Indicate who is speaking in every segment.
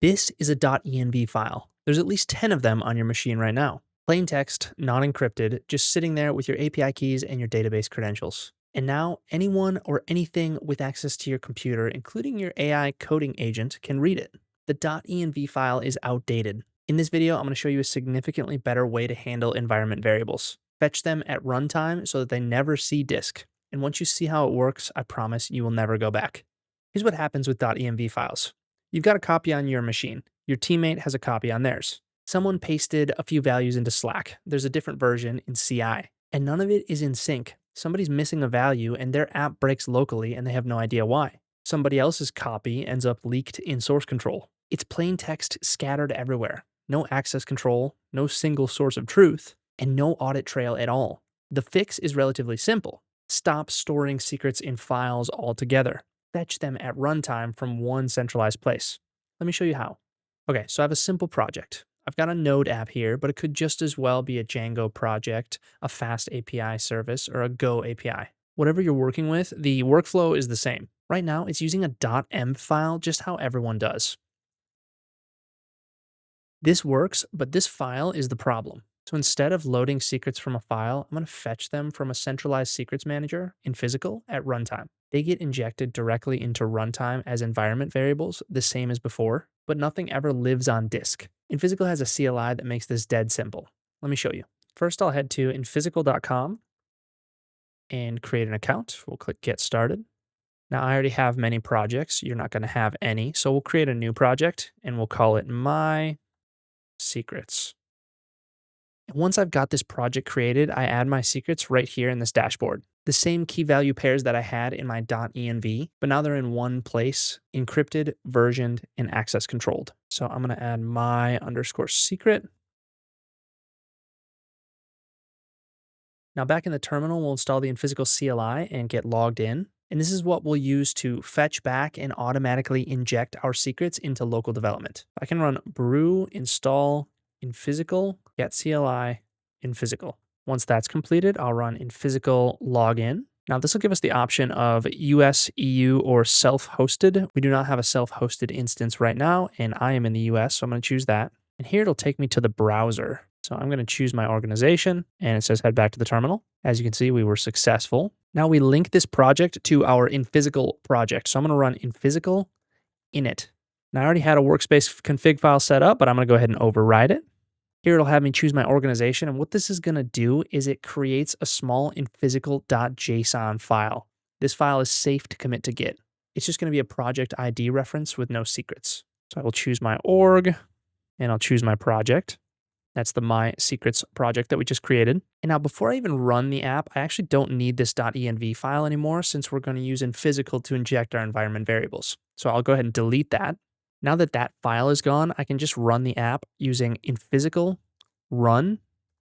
Speaker 1: This is a .env file. There's at least 10 of them on your machine right now. Plain text, not encrypted, just sitting there with your API keys and your database credentials. And now anyone or anything with access to your computer, including your AI coding agent, can read it. The .env file is outdated. In this video, I'm going to show you a significantly better way to handle environment variables. Fetch them at runtime so that they never see disk. And once you see how it works, I promise you will never go back. Here's what happens with .env files. You've got a copy on your machine. Your teammate has a copy on theirs. Someone pasted a few values into Slack. There's a different version in CI, and none of it is in sync. Somebody's missing a value and their app breaks locally and they have no idea why. Somebody else's copy ends up leaked in source control. It's plain text scattered everywhere. No access control, no single source of truth, and no audit trail at all. The fix is relatively simple. Stop storing secrets in files altogether. Fetch them at runtime from one centralized place. Let me show you how. Okay, so I have a simple project. I've got a Node app here, but it could just as well be a Django project, a fast API service, or a Go API. Whatever you're working with, the workflow is the same. Right now, it's using a .env file, just how everyone does. This works, but this file is the problem. So instead of loading secrets from a file, I'm going to fetch them from a centralized secrets manager Infisical at runtime. They get injected directly into runtime as environment variables, the same as before, but nothing ever lives on disk. Infisical has a CLI that makes this dead simple. Let me show you. First, I'll head to infisical.com and create an account. We'll click Get Started. Now, I already have many projects. You're not going to have any, so we'll create a new project, and we'll call it My Secrets. Once I've got this project created, I add my secrets right here in this dashboard. The same key value pairs that I had in my .env, but now they're in one place, encrypted, versioned, and access controlled. So I'm going to add my_secret. Now back in the terminal, we'll install the Infisical CLI and get logged in. And this is what we'll use to fetch back and automatically inject our secrets into local development. I can run brew install Infisical get CLI Infisical. Once that's completed, I'll run Infisical login. Now this will give us the option of US, EU, or self-hosted. We do not have a self-hosted instance right now, and I am in the US, so I'm going to choose that. And here it'll take me to the browser. So I'm going to choose my organization, and it says head back to the terminal. As you can see, we were successful. Now we link this project to our Infisical project. So I'm going to run Infisical init. Now I already had a workspace config file set up, but I'm going to go ahead and override it. Here it'll have me choose my organization, and what this is going to do is it creates a small infisical.json file. This file is safe to commit to Git. It's just going to be a project ID reference with no secrets. So I will choose my org, and I'll choose my project. That's the My Secrets project that we just created. And now before I even run the app, I actually don't need this .env file anymore since we're going to use Infisical to inject our environment variables. So I'll go ahead and delete that. Now that that file is gone, I can just run the app using Infisical run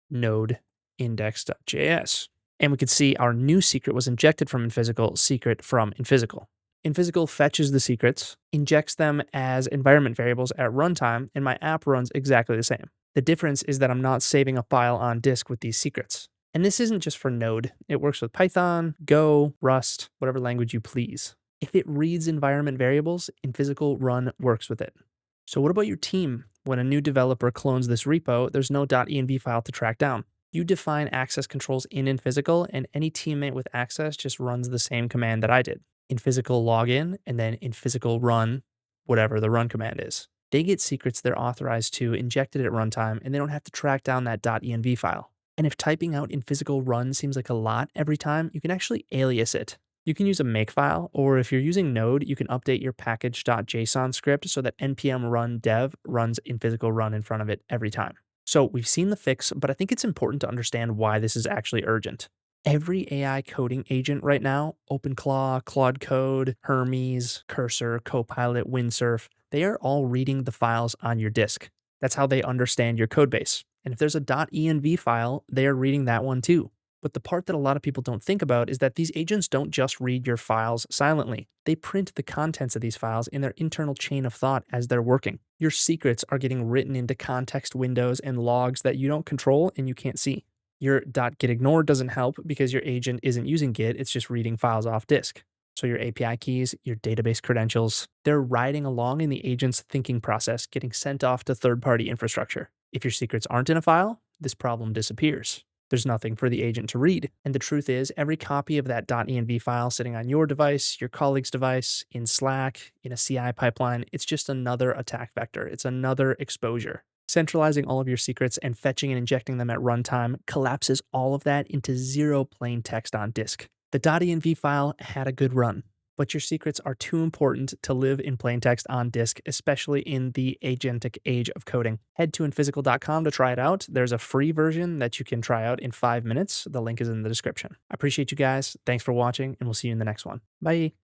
Speaker 1: node index.js. And we can see our new secret was injected from Infisical, secret from Infisical. Infisical fetches the secrets, injects them as environment variables at runtime, and my app runs exactly the same. The difference is that I'm not saving a file on disk with these secrets. And this isn't just for Node. It works with Python, Go, Rust, whatever language you please. If it reads environment variables, Infisical run works with it. So what about your team? When a new developer clones this repo, there's no .env file to track down. You define access controls in Infisical, and any teammate with access just runs the same command that I did. Infisical login, and then Infisical run, whatever the run command is. They get secrets they're authorized to injected at runtime, and they don't have to track down that .env file. And if typing out Infisical run seems like a lot every time, you can actually alias it. You can use a makefile, or if you're using Node, you can update your package.json script so that npm run dev runs Infisical run in front of it every time. So we've seen the fix, but I think it's important to understand why this is actually urgent. Every AI coding agent right now, OpenClaw, Claude Code, Hermes, Cursor, Copilot, Windsurf, they are all reading the files on your disk. That's how they understand your code base. And if there's a .env file, they are reading that one too. But the part that a lot of people don't think about is that these agents don't just read your files silently. They print the contents of these files in their internal chain of thought as they're working. Your secrets are getting written into context windows and logs that you don't control and you can't see. Your .gitignore doesn't help because your agent isn't using Git, it's just reading files off disk. So your API keys, your database credentials, they're riding along in the agent's thinking process, getting sent off to third-party infrastructure. If your secrets aren't in a file, this problem disappears. There's nothing for the agent to read. And the truth is, every copy of that .env file sitting on your device, your colleague's device, in Slack, in a CI pipeline, it's just another attack vector. It's another exposure. Centralizing all of your secrets and fetching and injecting them at runtime collapses all of that into zero plain text on disk. The .env file had a good run, but your secrets are too important to live in plain text on disk, especially in the agentic age of coding. Head to infisical.com to try it out. There's a free version that you can try out in 5 minutes. The link is in the description. I appreciate you guys. Thanks for watching, and we'll see you in the next one. Bye.